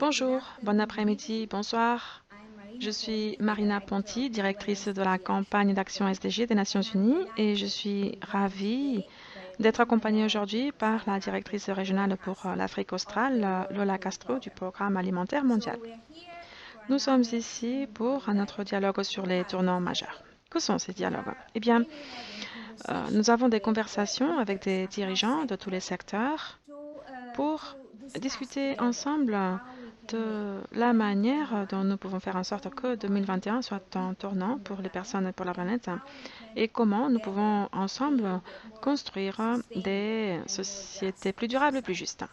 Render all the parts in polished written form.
Bonjour, bon après-midi, bonsoir. Je suis Marina Ponti, directrice de la campagne d'action SDG des Nations Unies et je suis ravie d'être accompagnée aujourd'hui par la directrice régionale pour l'Afrique australe, Lola Castro, du Programme alimentaire mondial. Nous sommes ici pour notre dialogue sur les tournants majeurs. Que sont ces dialogues? Eh bien, nous avons des conversations avec des dirigeants de tous les secteurs pour discuter ensemble de la manière dont nous pouvons faire en sorte que 2021 soit un tournant pour les personnes et pour la planète et comment nous pouvons ensemble construire des sociétés plus durables et plus justes.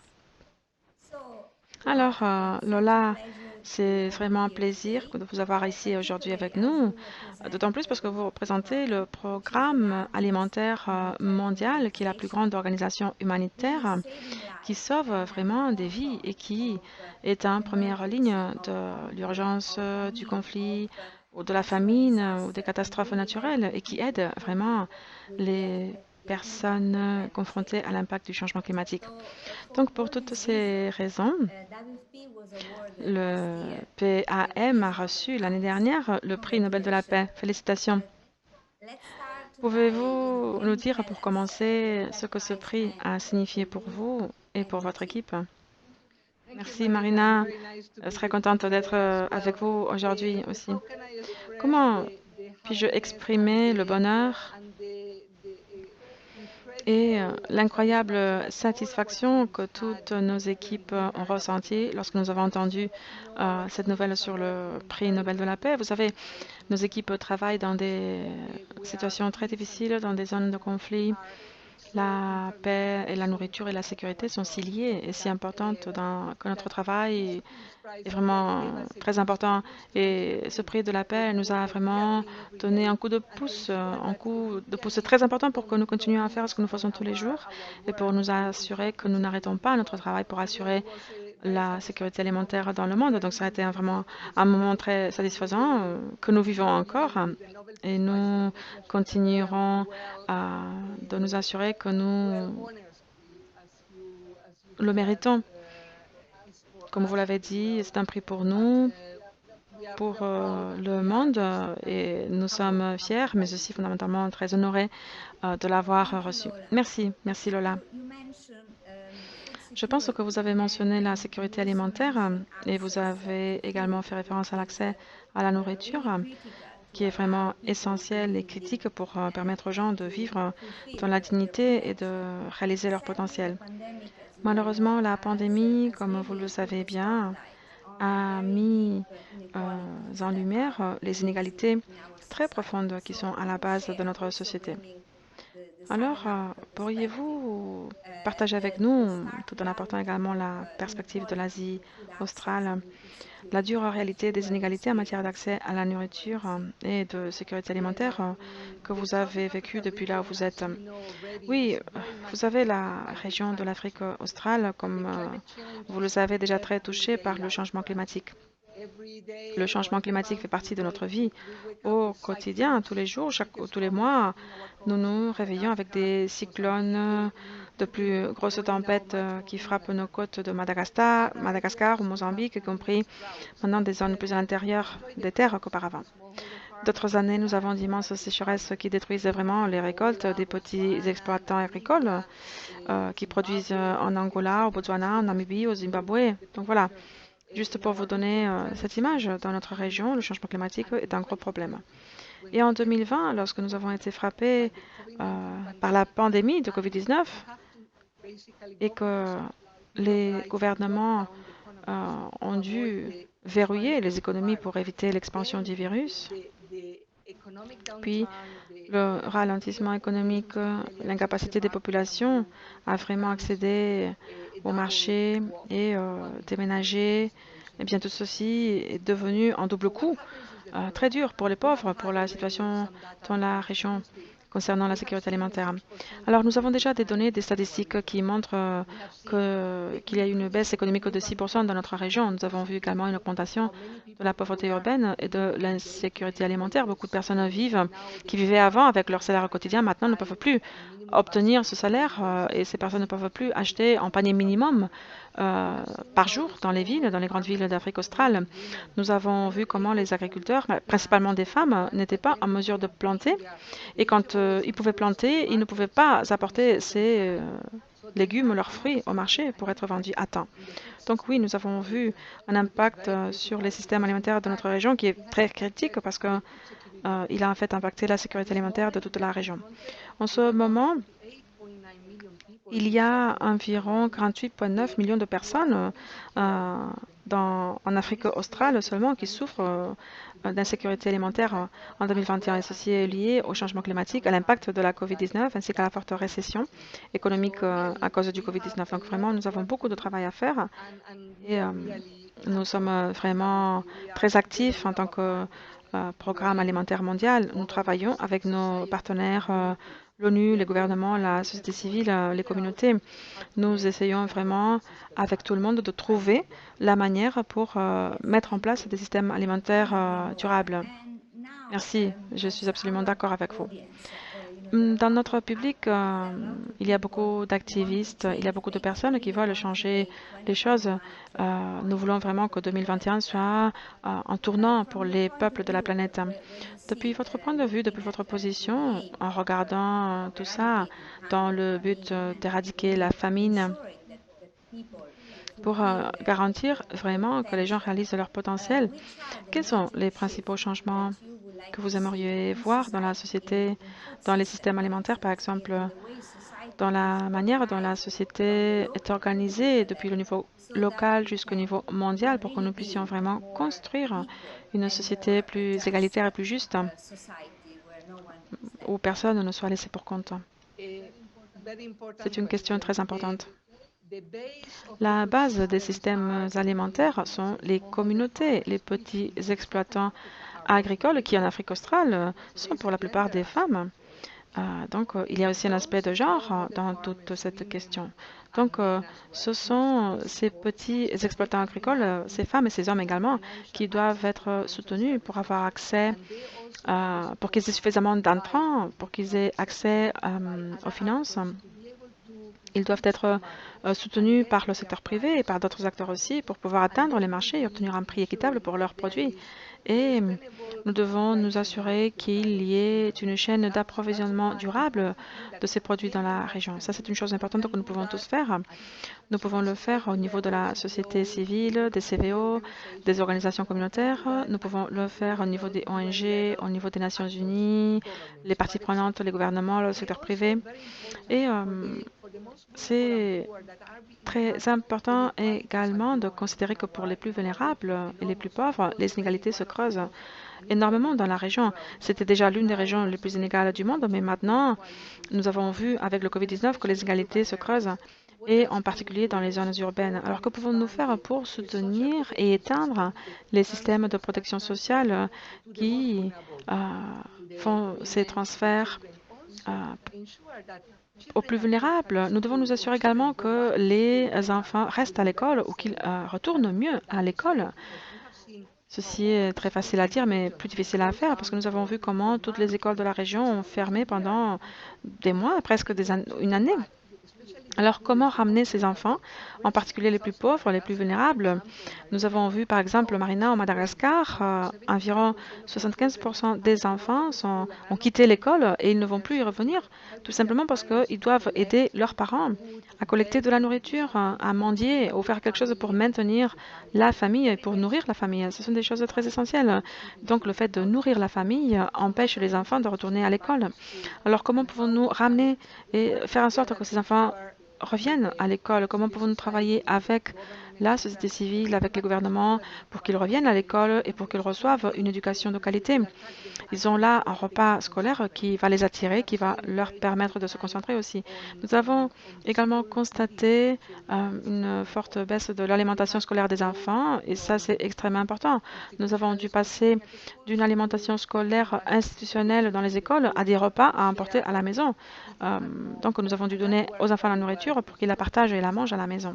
Alors, Lola, c'est vraiment un plaisir de vous avoir ici aujourd'hui avec nous, d'autant plus parce que vous représentez le Programme alimentaire mondial, qui est la plus grande organisation humanitaire qui sauve vraiment des vies et qui est en première ligne de l'urgence du conflit ou de la famine ou des catastrophes naturelles et qui aide vraiment les personnes confrontées à l'impact du changement climatique. Donc, pour toutes ces raisons, le PAM a reçu l'année dernière le prix Nobel de la paix. Félicitations. Pouvez-vous nous dire pour commencer ce que ce prix a signifié pour vous et pour votre équipe? Merci Marina, je serais contente d'être avec vous aujourd'hui aussi. Comment puis-je exprimer le bonheur et l'incroyable satisfaction que toutes nos équipes ont ressentie lorsque nous avons entendu cette nouvelle sur le prix Nobel de la paix? Vous savez, nos équipes travaillent dans des situations très difficiles, dans des zones de conflit. La paix et la nourriture et la sécurité sont si liées et si importantes que notre travail est vraiment très important. Et ce prix de la paix nous a vraiment donné un coup de pouce, un coup de pouce très important pour que nous continuions à faire ce que nous faisons tous les jours et pour nous assurer que nous n'arrêtons pas notre travail pour assurer la sécurité alimentaire dans le monde. Donc ça a été vraiment un moment très satisfaisant que nous vivons encore et nous continuerons de nous assurer que nous le méritons. Comme vous l'avez dit, c'est un prix pour nous, pour le monde et nous sommes fiers, mais aussi fondamentalement très honorés de l'avoir reçu. Merci, merci Lola. Je pense que vous avez mentionné la sécurité alimentaire et vous avez également fait référence à l'accès à la nourriture, qui est vraiment essentiel et critique pour permettre aux gens de vivre dans la dignité et de réaliser leur potentiel. Malheureusement, la pandémie, comme vous le savez bien, a mis en lumière les inégalités très profondes qui sont à la base de notre société. Alors, pourriez-vous partager avec nous, tout en apportant également la perspective de l'Asie australe, la dure réalité des inégalités en matière d'accès à la nourriture et de sécurité alimentaire que vous avez vécue depuis là où vous êtes? Oui, vous savez, la région de l'Afrique australe, comme vous le savez, est déjà très touchée par le changement climatique. Le changement climatique fait partie de notre vie au quotidien, tous les jours, tous les mois. Nous nous réveillons avec des cyclones, de plus grosses tempêtes qui frappent nos côtes de Madagascar ou Mozambique, y compris maintenant des zones plus à l'intérieur des terres qu'auparavant. D'autres années, nous avons d'immenses sécheresses qui détruisent vraiment les récoltes des petits exploitants agricoles qui produisent en Angola, au Botswana, en Namibie, au Zimbabwe. Donc voilà. Juste pour vous donner cette image, dans notre région, le changement climatique est un gros problème. Et en 2020, lorsque nous avons été frappés par la pandémie de Covid-19 et que les gouvernements ont dû verrouiller les économies pour éviter l'expansion du virus, puis le ralentissement économique, l'incapacité des populations à vraiment accéder au marché et déménager, eh bien tout ceci est devenu un double coup très dur pour les pauvres, pour la situation dans la région concernant la sécurité alimentaire. Alors, nous avons déjà des données, des statistiques qui montrent qu'il y a eu une baisse économique de 6% dans notre région. Nous avons vu également une augmentation de la pauvreté urbaine et de l'insécurité alimentaire. Beaucoup de personnes qui vivaient avant avec leur salaire quotidien, maintenant ne peuvent plus obtenir ce salaire et ces personnes ne peuvent plus acheter en panier minimum par jour dans les villes, dans les grandes villes d'Afrique australe. Nous avons vu comment les agriculteurs, principalement des femmes, n'étaient pas en mesure de planter. Et quand ils pouvaient planter, ils ne pouvaient pas apporter ces légumes, leurs fruits au marché pour être vendus à temps. Donc oui, nous avons vu un impact sur les systèmes alimentaires de notre région qui est très critique parce que il a en fait impacté la sécurité alimentaire de toute la région. En ce moment, il y a environ 48,9 millions de personnes en Afrique australe seulement qui souffrent d'insécurité alimentaire en 2021. Et ceci est lié au changement climatique, à l'impact de la COVID-19 ainsi qu'à la forte récession économique à cause du COVID-19. Donc vraiment, nous avons beaucoup de travail à faire et nous sommes vraiment très actifs en tant que programme alimentaire mondial. Nous travaillons avec nos partenaires l'ONU, les gouvernements, la société civile, les communautés. Nous essayons vraiment, avec tout le monde, de trouver la manière pour mettre en place des systèmes alimentaires durables. Merci, je suis absolument d'accord avec vous. Dans notre public, il y a beaucoup d'activistes, il y a beaucoup de personnes qui veulent changer les choses. Nous voulons vraiment que 2021 soit un tournant pour les peuples de la planète. Depuis votre point de vue, depuis votre position, en regardant tout ça dans le but d'éradiquer la famine, pour garantir vraiment que les gens réalisent leur potentiel, quels sont les principaux changements que vous aimeriez voir dans la société, dans les systèmes alimentaires, par exemple, dans la manière dont la société est organisée depuis le niveau local jusqu'au niveau mondial pour que nous puissions vraiment construire une société plus égalitaire et plus juste, où personne ne soit laissé pour compte? C'est une question très importante. La base des systèmes alimentaires sont les communautés, les petits exploitants agricoles qui, en Afrique australe, sont pour la plupart des femmes. Donc, il y a aussi un aspect de genre dans toute cette question. Donc, ce sont ces petits exploitants agricoles, ces femmes et ces hommes également, qui doivent être soutenus pour avoir accès, pour qu'ils aient suffisamment d'entrants, pour qu'ils aient accès aux finances. Ils doivent être soutenus par le secteur privé et par d'autres acteurs aussi pour pouvoir atteindre les marchés et obtenir un prix équitable pour leurs produits. Et nous devons nous assurer qu'il y ait une chaîne d'approvisionnement durable de ces produits dans la région. Ça, c'est une chose importante que nous pouvons tous faire. Nous pouvons le faire au niveau de la société civile, des CVO, des organisations communautaires. Nous pouvons le faire au niveau des ONG, au niveau des Nations Unies, les parties prenantes, les gouvernements, le secteur privé. Et c'est très important également de considérer que pour les plus vulnérables et les plus pauvres, les inégalités se creusent énormément dans la région. C'était déjà l'une des régions les plus inégales du monde, mais maintenant, nous avons vu avec le COVID-19 que les inégalités se creusent, et en particulier dans les zones urbaines. Alors, que pouvons-nous faire pour soutenir et éteindre les systèmes de protection sociale qui font ces transferts aux plus vulnérables? Nous devons nous assurer également que les enfants restent à l'école ou qu'ils retournent mieux à l'école. Ceci est très facile à dire, mais plus difficile à faire parce que nous avons vu comment toutes les écoles de la région ont fermé pendant des mois, presque une année. Alors, comment ramener ces enfants, en particulier les plus pauvres, les plus vulnérables? Nous avons vu, par exemple, Marina, au Madagascar, environ 75% des enfants ont quitté l'école et ils ne vont plus y revenir, tout simplement parce qu'ils doivent aider leurs parents à collecter de la nourriture, à mendier, ou faire quelque chose pour maintenir la famille et pour nourrir la famille. Ce sont des choses très essentielles. Donc, le fait de nourrir la famille empêche les enfants de retourner à l'école. Alors, comment pouvons-nous ramener et faire en sorte que ces enfants reviennent à l'école? Comment pouvons-nous travailler avec la société civile, avec les gouvernements, pour qu'ils reviennent à l'école et pour qu'ils reçoivent une éducation de qualité? Ils ont là un repas scolaire qui va les attirer, qui va leur permettre de se concentrer aussi. Nous avons également constaté une forte baisse de l'alimentation scolaire des enfants, et ça, c'est extrêmement important. Nous avons dû passer d'une alimentation scolaire institutionnelle dans les écoles à des repas à emporter à la maison. Donc, nous avons dû donner aux enfants la nourriture pour qu'ils la partagent et la mangent à la maison.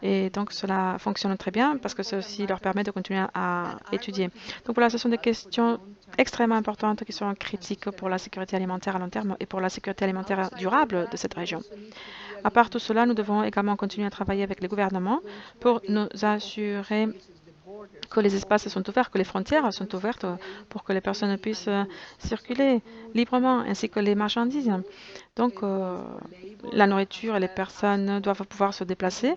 Et donc, cela fonctionne très bien parce que ceci leur permet de continuer à étudier. Donc, voilà, ce sont des questions extrêmement importantes qui sont critiques pour la sécurité alimentaire à long terme et pour la sécurité alimentaire durable de cette région. À part tout cela, nous devons également continuer à travailler avec les gouvernements pour nous assurer que les espaces sont ouverts, que les frontières sont ouvertes pour que les personnes puissent circuler librement, ainsi que les marchandises. Donc, la nourriture et les personnes doivent pouvoir se déplacer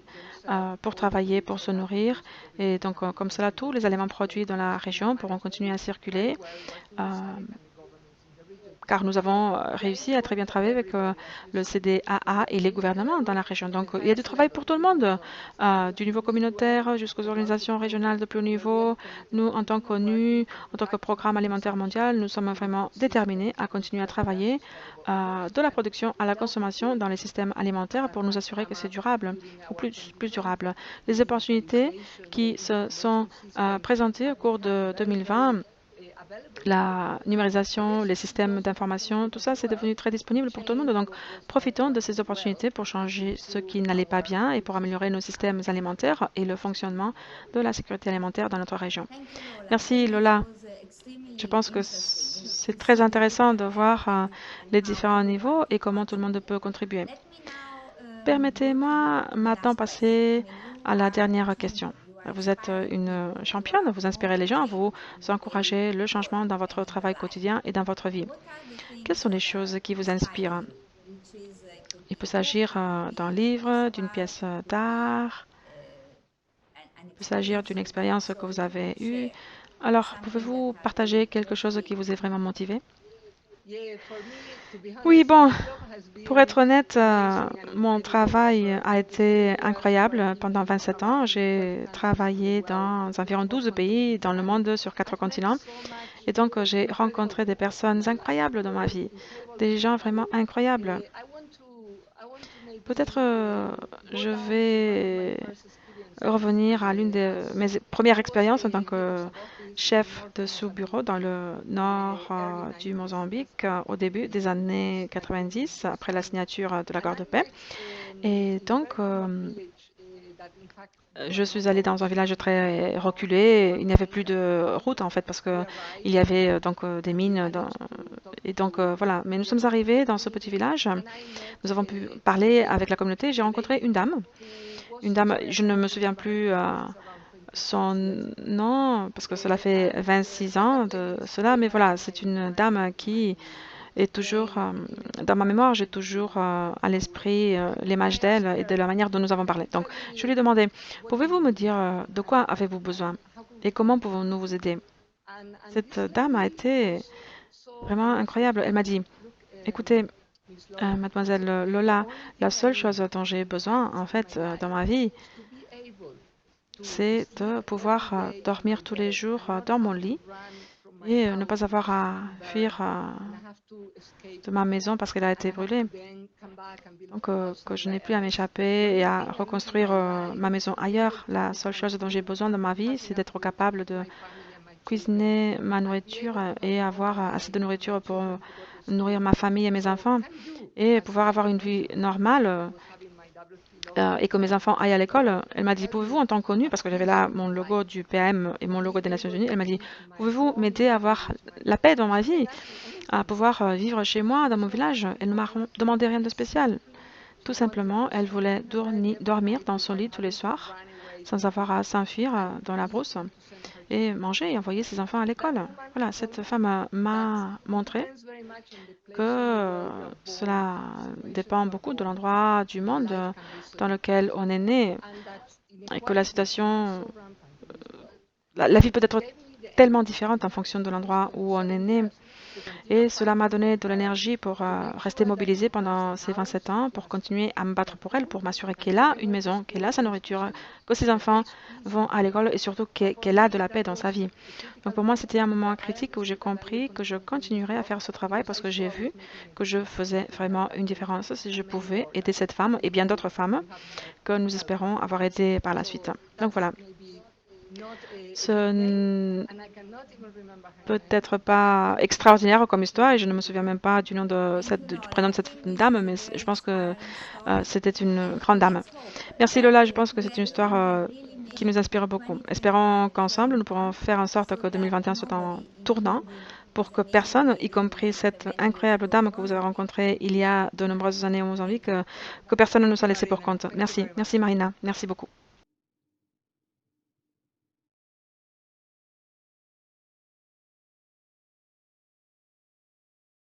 pour travailler, pour se nourrir. Et donc, comme cela, tous les éléments produits dans la région pourront continuer à circuler. euh, car nous avons réussi à très bien travailler avec le CDAA et les gouvernements dans la région. Donc, il y a du travail pour tout le monde, du niveau communautaire jusqu'aux organisations régionales de plus haut niveau. Nous, en tant qu'ONU, en tant que programme alimentaire mondial, nous sommes vraiment déterminés à continuer à travailler de la production à la consommation dans les systèmes alimentaires pour nous assurer que c'est durable, ou plus durable. Les opportunités qui se sont présentées au cours de 2020, la numérisation, les systèmes d'information, tout ça, c'est devenu très disponible pour tout le monde. Donc, profitons de ces opportunités pour changer ce qui n'allait pas bien et pour améliorer nos systèmes alimentaires et le fonctionnement de la sécurité alimentaire dans notre région. Merci, Lola. Je pense que c'est très intéressant de voir les différents niveaux et comment tout le monde peut contribuer. Permettez-moi maintenant passer à la dernière question. Vous êtes une championne, vous inspirez les gens, vous encouragez le changement dans votre travail quotidien et dans votre vie. Quelles sont les choses qui vous inspirent? Il peut s'agir d'un livre, d'une pièce d'art, il peut s'agir d'une expérience que vous avez eue. Alors, pouvez-vous partager quelque chose qui vous ait vraiment motivé? Oui, bon, pour être honnête, mon travail a été incroyable pendant 27 ans. J'ai travaillé dans environ 12 pays dans le monde sur 4 continents. Et donc, j'ai rencontré des personnes incroyables dans ma vie, des gens vraiment incroyables. Peut-être je vais revenir à l'une de mes premières expériences en tant que chef de sous-bureau dans le nord du Mozambique au début des années 90, après la signature de l'accord de paix. Et donc, je suis allée dans un village très reculé. Il n'y avait plus de route en fait parce que il y avait des mines. Et donc voilà. Mais nous sommes arrivés dans ce petit village. Nous avons pu parler avec la communauté. J'ai rencontré une dame. Une dame, je ne me souviens plus son nom parce que cela fait 26 ans de cela. Mais voilà, c'est une dame qui et toujours, dans ma mémoire, j'ai toujours à l'esprit l'image d'elle et de la manière dont nous avons parlé. Donc, je lui ai demandé, pouvez-vous me dire de quoi avez-vous besoin et comment pouvons-nous vous aider? Cette dame a été vraiment incroyable. Elle m'a dit, écoutez, mademoiselle Lola, la seule chose dont j'ai besoin, en fait, dans ma vie, c'est de pouvoir dormir tous les jours dans mon lit et ne pas avoir à fuir de ma maison parce qu'elle a été brûlée. Donc, que je n'ai plus à m'échapper et à reconstruire ma maison ailleurs. La seule chose dont j'ai besoin dans ma vie, c'est d'être capable de cuisiner ma nourriture et avoir assez de nourriture pour nourrir ma famille et mes enfants et pouvoir avoir une vie normale et que mes enfants aillent à l'école. Elle m'a dit, pouvez-vous, en tant qu'ONU, parce que j'avais là mon logo du PM et mon logo des Nations Unies, elle m'a dit, pouvez-vous m'aider à avoir la paix dans ma vie, à pouvoir vivre chez moi, dans mon village? Elle ne m'a demandé rien de spécial. Tout simplement, elle voulait dormir dans son lit tous les soirs, sans avoir à s'enfuir dans la brousse, et manger et envoyer ses enfants à l'école. Voilà, cette femme m'a montré que cela dépend beaucoup de l'endroit du monde dans lequel on est né et que la situation, la vie peut être tellement différente en fonction de l'endroit où on est né. Et cela m'a donné de l'énergie pour rester mobilisée pendant ces 27 ans, pour continuer à me battre pour elle, pour m'assurer qu'elle a une maison, qu'elle a sa nourriture, que ses enfants vont à l'école et surtout qu'elle a de la paix dans sa vie. Donc pour moi, c'était un moment critique où j'ai compris que je continuerais à faire ce travail parce que j'ai vu que je faisais vraiment une différence si je pouvais aider cette femme et bien d'autres femmes que nous espérons avoir aidées par la suite. Donc voilà. Ce peut être pas extraordinaire comme histoire et je ne me souviens même pas du nom du prénom de cette dame, mais je pense que c'était une grande dame. Merci Lola, je pense que c'est une histoire qui nous inspire beaucoup. Espérons qu'ensemble, nous pourrons faire en sorte que 2021 soit un tournant pour que personne, y compris cette incroyable dame que vous avez rencontrée il y a de nombreuses années au Mozambique, que personne ne nous a laissé pour compte. Merci. Merci Marina. Merci beaucoup.